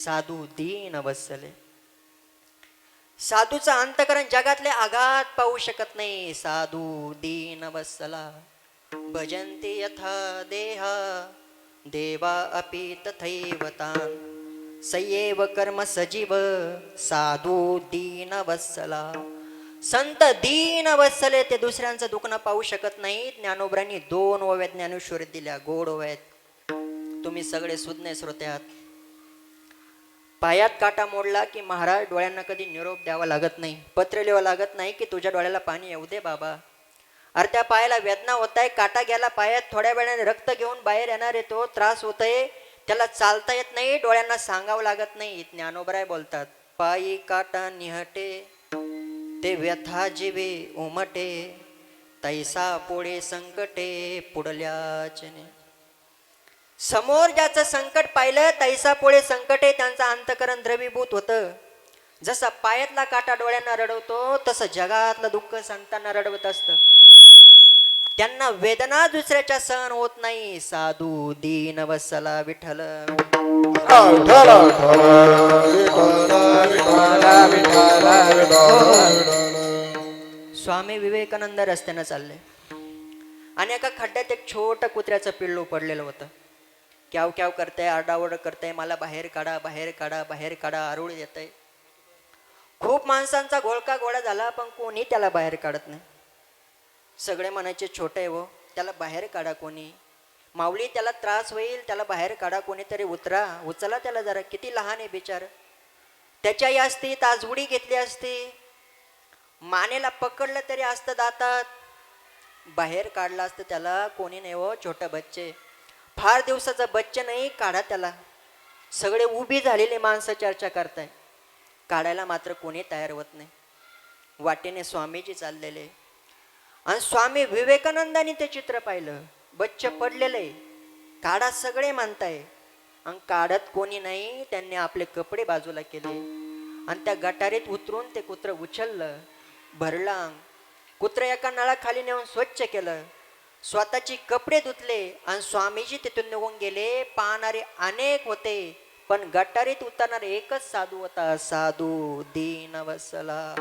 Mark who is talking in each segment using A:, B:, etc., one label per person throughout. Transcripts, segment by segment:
A: साधू दीन वत्सले. साधूचा अंतकरण जगातले आघात पाहू शकत नाही. साधू दीन वत्सला भजन्ति यथा देहा देवा अपि तथैव तान् सयेव कर्म सजीव साधू दीन वत्सला. संत दीन वत्सले ते दुसऱ्यांचं दुखणं पाहू शकत नाही. ज्ञानोबरांनी 2 ओव्या ज्ञानेश्वरी दिल्या, गोड ओव्या. तुम्ही सगळे सुज्ञ श्रोते आहात. पायात काटा मोडला की महाराज डोळ्यांना कधी निरोप द्यावा लागत नाही, पत्र लिहावं लागत नाही की तुझ्या डोळ्याला पाणी येऊ दे बाबा. अरे त्या पायाला वेदना होत आहे, काटा गेला पायात, थोड्या वेळाने रक्त घेऊन बाहेर येणार आहे, तो त्रास होतय, त्याला चालता येत नाही, डोळ्यांना सांगावं लागत नाही. ज्ञानोबराय बोलतात, पायी काटा निहटे ते व्यथा जीवे उमटे तैसा पोळे संकटे पुढल्याचने. समोर ज्याचं संकट पाहिलं तैसा पोळे संकटे, त्यांचं अंतकरण द्रवीभूत होतं. जसा पायातला काटा डोळ्यांना रडवतो तसं जगातलं दुःख संतांना रडवत असतं. त्यांना वेदना दुसऱ्याच्या सहन होत नाही. साधू दीन वत्सला विठ्ठल. स्वामी विवेकानंद रस्त्यानं चालले आणि एका खड्ड्यात एक छोटं कुत्र्याचं पिल्लू पडलेलं होतं. क्याव क्याव करतंय, आरडाओरड करतंय, मला बाहेर काढा बाहेर काढा बाहेर काढा, आरोळ येतंय. खूप माणसांचा घोळका गोळा झाला पण कोणी त्याला बाहेर काढत नाही. सगळे म्हणायचे छोटे हो, त्याला बाहेर काढा कोणी, माऊली त्याला त्रास होईल, त्याला बाहेर काढा कोणीतरी, उचला त्याला जरा, किती लहान आहे बिचार. त्याच्या आई असती ताजबुडी घेतली असती, मानेला पकडलं तरी असतं दातात, बाहेर काढलं असतं त्याला. कोणी नाही हो, छोटं बच्चे, फार दिवसाचं बच्चे नाही, काढा त्याला. सगळे उभी झालेले माणसं चर्चा करताय, काढायला मात्र कोणी तयार होत नाही. वाटेने स्वामीजी चाललेले आणि स्वामी विवेकानंदांनी ते चित्र पाहिलं. बच्चे पडलेले, काढा सगळे म्हणताय आणि काढत कोणी नाही. त्यांनी आपले कपडे बाजूला केले आणि त्या गटारीत उतरून ते कुत्र उचललं, भरलं. कुत्र एका नळाखाली नेऊन स्वच्छ केलं, स्वतःची कपडे धुतले आणि स्वामीजी तिथून निघून गेले. पाहणारे अनेक होते पण गटारीत उतरणारे एकच साधू होता. साधू दीन वत्सला.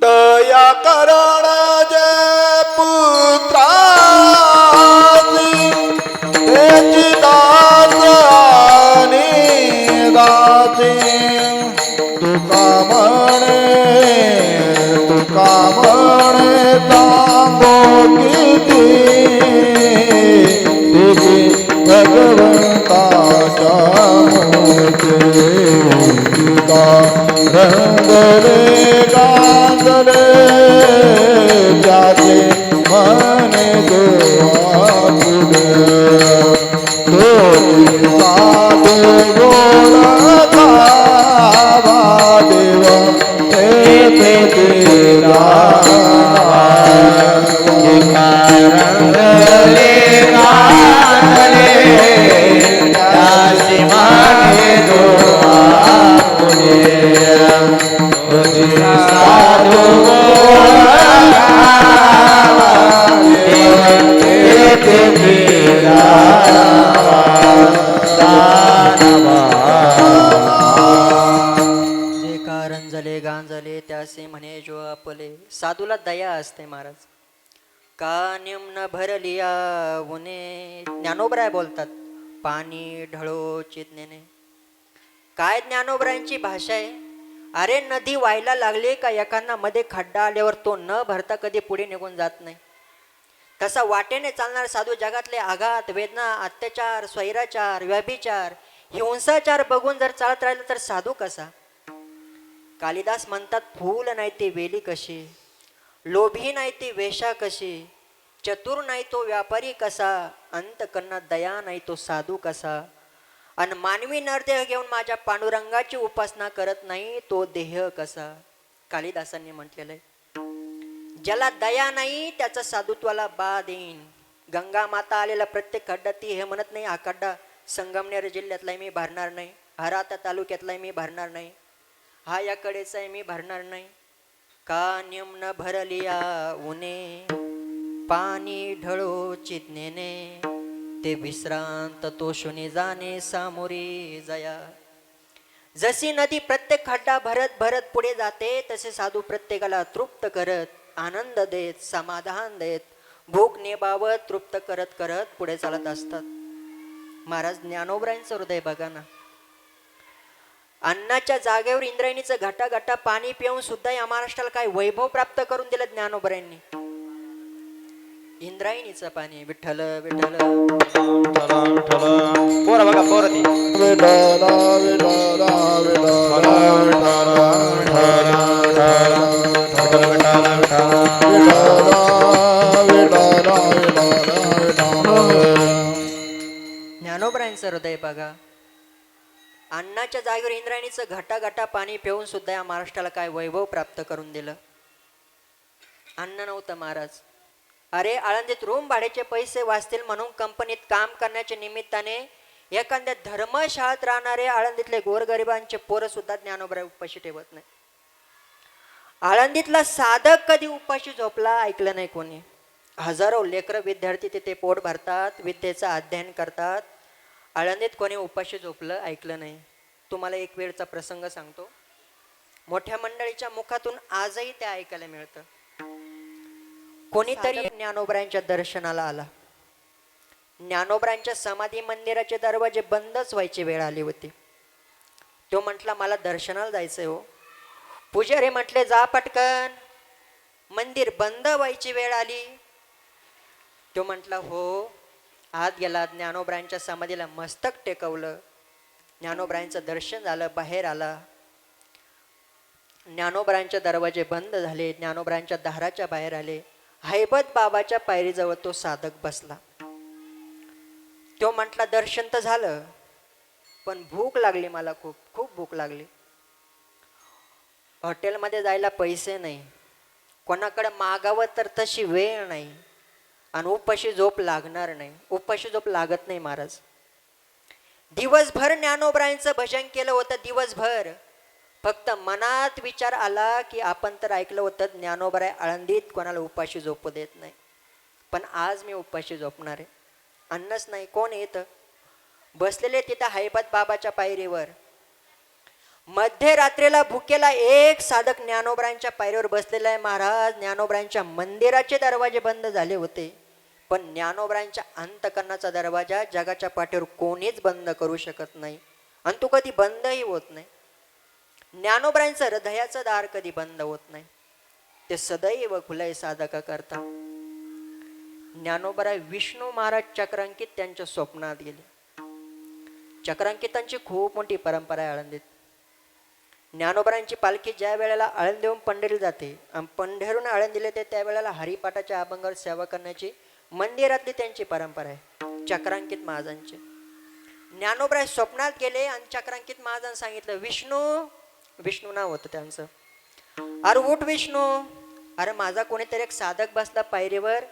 B: दया करण जय पुत्रासी त्याची दास आणि दासी. तुका म्हणे सांगो किती तुझी भगवंताच्या मोठे गीता रंगले गांगले त्याचे म्हणे देवा पुढे. तो साधू गोड खावा देवा तेथे दिला. रंगले गांगले त्याचे म्हणे देवा पुढे. साधू
A: जे कारंजले गांजले त्यासे म्हणे जो आपले. साधूला दया असते महाराज. का निम्न भरलिया उने. ज्ञानोबराय बोलतात, पाणी ढळो चितनेने. काय ज्ञानोबरायांची भाषा आहे. अरे नदी व्हायला लागली का एखादा मध्ये खड्डा आल्यावर तो न भरता कधी पुढे निघून जात नाही. तसा वाटेने चालणार साधू जगातले आघात, वेदना, अत्याचार, स्वैराचार, व्यभिचार, हिंसाचार बघून जर चालत राहिलं तर साधू कसा. कालिदास म्हणतात, फूल नाही ती वेली कशी, लोभी नाही ती वेशा कशी, चतुर नाही तो व्यापारी कसा, अंतकरणात दया नाही तो साधू कसा, आणि मानवी नरदेह घेऊन माझ्या पांडुरंगाची उपासना करत नाही तो देह कसा. कालिदासांनी म्हटलेलं आहे. ज्याला दया नाही त्याचा साधुत्वाला बाध येईन. गंगा माता आलेला प्रत्येक खड्डा ती हे म्हणत नाही हा खड्डा संगमनेर जिल्ह्यातलाय मी भरणार नाही, हा राहता तालुक्यातलाय मी भरणार नाही, हा याकडेचा आहे मी भरणार नाही. का निम्न भरलिया उने पाणी ढळो चितनेने ते विश्रांत तो शुनी जाणे सामोरी जया. जशी नदी प्रत्येक खड्डा भरत भरत पुढे जाते तसे साधू प्रत्येकाला तृप्त करत आनंद देत समाधान देत भूक निभावत तृप्त करत करत पुढे चालत असतात. महाराज ज्ञानोबरायांचं हृदय बघा ना. अन्नाच्या जागेवर इंद्रायणीचं घाटा घाटा पाणी पिऊन सुद्धा या महाराष्ट्राला काय वैभव प्राप्त करून दिलं ज्ञानोबरायांनी. इंद्रायणीचं पाणी विठ्ठल विठ्ठल
C: पोरं बघा पोरं ती
B: विठ्ठला विठ्ठला
A: ज्ञानोबरायांचं हृदय बघा. अन्नाच्या जागेवर इंद्रायणीचं घाटा घाटा पाणी पिऊन सुद्धा या महाराष्ट्राला काय वैभव प्राप्त करून दिलं. अन्न नव्हतं महाराज. अरे आळंदीत रूम भाड्याचे पैसे वाचतील म्हणून कंपनीत काम करण्याच्या निमित्ताने एखाद्या धर्मशाळेत राहणारे आळंदीतले गोरगरिबांचे पोरं सुद्धा ज्ञानोबराय उपाशी ठेवत नाही. आळंदीतला साधक कधी उपाशी झोपला ऐकलं नाही कोणी. हजारो लेकरं विद्यार्थी तिथे पोट भरतात, विद्येचं अध्ययन करतात. आळंदीत कोणी उपाशी झोपलं ऐकलं नाही. तुम्हाला एक वेळचा प्रसंग सांगतो. मोठ्या मंडळीच्या मुखातून आजही ते ऐकायला मिळतं. कोणीतरी ज्ञानोबरायांच्या दर्शनाला आला. ज्ञानोबरायांच्या समाधी मंदिराचे दरवाजे बंदच व्हायची वेळ आली होती. तो म्हटला मला दर्शनाला जायचंय हो. पुजारी म्हटले जा पटकन, मंदिर बंद व्हायची वेळ आली. तो म्हटला हो. आत गेला, ज्ञानोबरायांच्या समाधीला मस्तक टेकवलं. ज्ञानोबरायांचं दर्शन झालं, बाहेर आला. ज्ञानोबरायांचे दरवाजे बंद झाले. ज्ञानोबरायांच्या दाराच्या बाहेर आले. हैबत बाबाच्या पायरीजवळ तो साधक बसला. तो म्हटला दर्शन तर झालं पण भूक लागली मला, खूप खूप भूक लागली. हॉटेलमध्ये जायला पैसे नाही, कोणाकडे मागावं तर तशी वेळ नाही, आणि उपाशी झोप लागणार नाही. उपाशी झोप लागत नाही महाराज. दिवसभर ज्ञानोबरायांचं भजन केलं होतं. दिवसभर फक्त मनात विचार आला की आपण तर ऐकलं होतं ज्ञानोबराय आळंदीत कोणाला उपाशी झोपू देत नाही, पण आज मी उपाशी झोपणार आहे. अन्नच नाही. कोण येतं? बसलेले तिथं हैबत बाबाच्या पायरीवर. मध्यरात्रीला भुकेला एक साधक ज्ञानोबरायांच्या पायरीवर बसलेला आहे. महाराज ज्ञानोबरायांच्या मंदिराचे दरवाजे बंद झाले होते, पण ज्ञानोबरायांच्या अंतकरणाचा दरवाजा जगाच्या पाठीवर कोणीच बंद करू शकत नाही, आणि तो कधी बंदही होत नाही. ज्ञानोबरायांचं हृदयाचं दार कधी बंद होत नाही. ते सदैव खुलय साधका करता. ज्ञानोबराय विष्णू महाराज चक्रांकित त्यांच्या स्वप्नात गेले. चक्रांकितांची खूप मोठी परंपरा आहे आळंदीत. ज्ञानोबरायांची पालखी ज्या वेळेला आळंदीहून पंढरीला जाते आणि पंढरीहून आळंदीला येते त्यावेळेला हरिपाठाच्या अभंगावर सेवा करण्याची मंदिरातली त्यांची परंपरा आहे चक्रांकित महाराजांची. ज्ञानोबराय स्वप्नात गेले आणि चक्रांकित महाराजांनी सांगितलं विष्णू, विष्णू नाव होतं त्यांचं. अरे उठ विष्णू. अरे माझा कोणीतरी एक साधक बसला पायरीवर,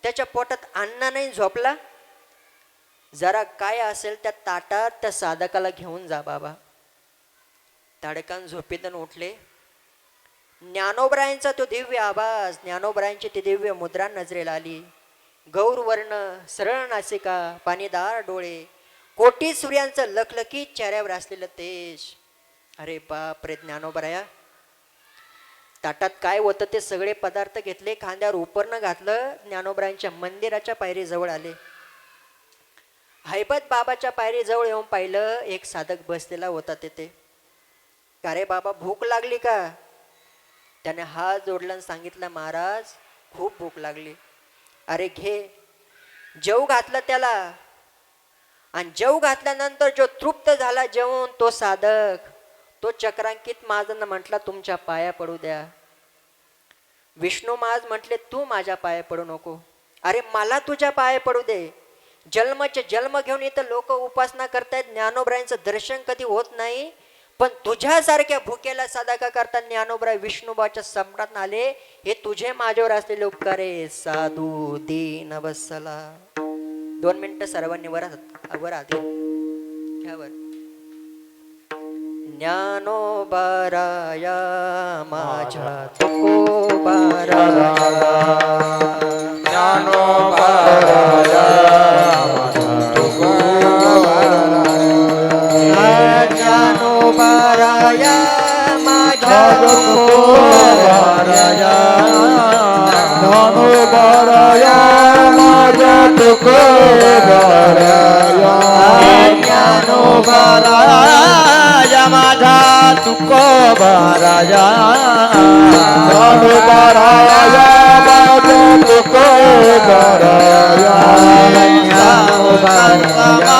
A: त्याच्या पोटात अन्न नाही, झोपला. जरा काय असेल त्या ताटात त्या साधकाला घेऊन जा बाबा. ताडकान झोपेतून उठले. ज्ञानोबरायांचा तो दिव्य आवाज, ज्ञानोबरायांची ती दिव्य मुद्रा नजरेला आली. गौरवर्ण, सरळ नासिका, पाणीदार डोळे, कोटी सूर्यांचं लखलखीत चेहऱ्यावर असलेलं तेज. अरे बाप रे ज्ञानोबराया. ताटात काय होतं ते सगळे पदार्थ घेतले, खांद्यावर उपरणं घातलं, ज्ञानोबरायांच्या मंदिराच्या पायरीजवळ आले. हैबत बाबाच्या पायरीजवळ येऊन पाहिलं, एक साधक बसलेला होता तिथे. का रे बाबा भूक लागली का? त्याने हात जोडला आणि सांगितलं महाराज खूप भूक लागली. अरे घे. जेव घातलं त्याला, आणि जेव घातल्यानंतर जो तृप्त झाला जेवून तो साधक, तो चक्रांकित महाराजांना म्हटला तुमच्या पाया पडू द्या. विष्णू महाराज म्हटले तू माझ्या पाया पडू नको. अरे मला तुझ्या पाया पडू दे. जन्मचे जन्म घेऊन इथं लोक उपासना करतायत, ज्ञानोबरायांचं दर्शन कधी होत नाही, पण तुझ्यासारख्या भुकेला साधका करता ज्ञानोबराय विष्णुबाच्या सम्राट आले. हे तुझे माझ्यावर असलेले उपकार आहे. साधू दीन वत्सला. 2 मिनिटं सर्वांनी वर आधी घ्यावर. ज्ञानोबाराया माझ्या तुकोबाराया,
B: ज्ञानोबाराया माझ्या तुकोबाराया,
A: ज्ञानोबाराया
C: तुकोबाराया
B: ज्ञानोबाराया माझ्या तुकोबाराया
C: ज्ञानोबाराया माझा तुकोबाराया
B: ज्ञानोबाराया माझ्या तुकोबाराया
C: ज्ञानोबाराया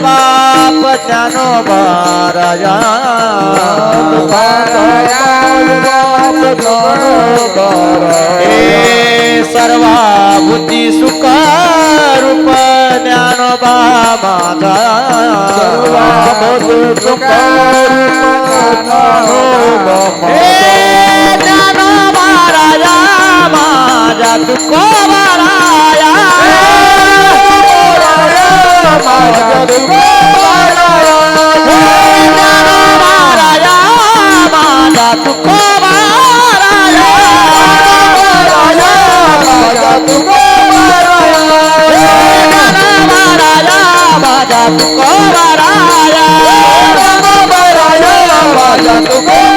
C: बाप ज्ञानोबाराया हे सर्वा बुद्धी सुख रूप ज्ञानोबा माझा हे ज्ञानोबाराया माझा तुकोबाराया ज्ञानोबाराया माझा तुकोबाराया ज्ञानोबाराया माझा तुकोबाराया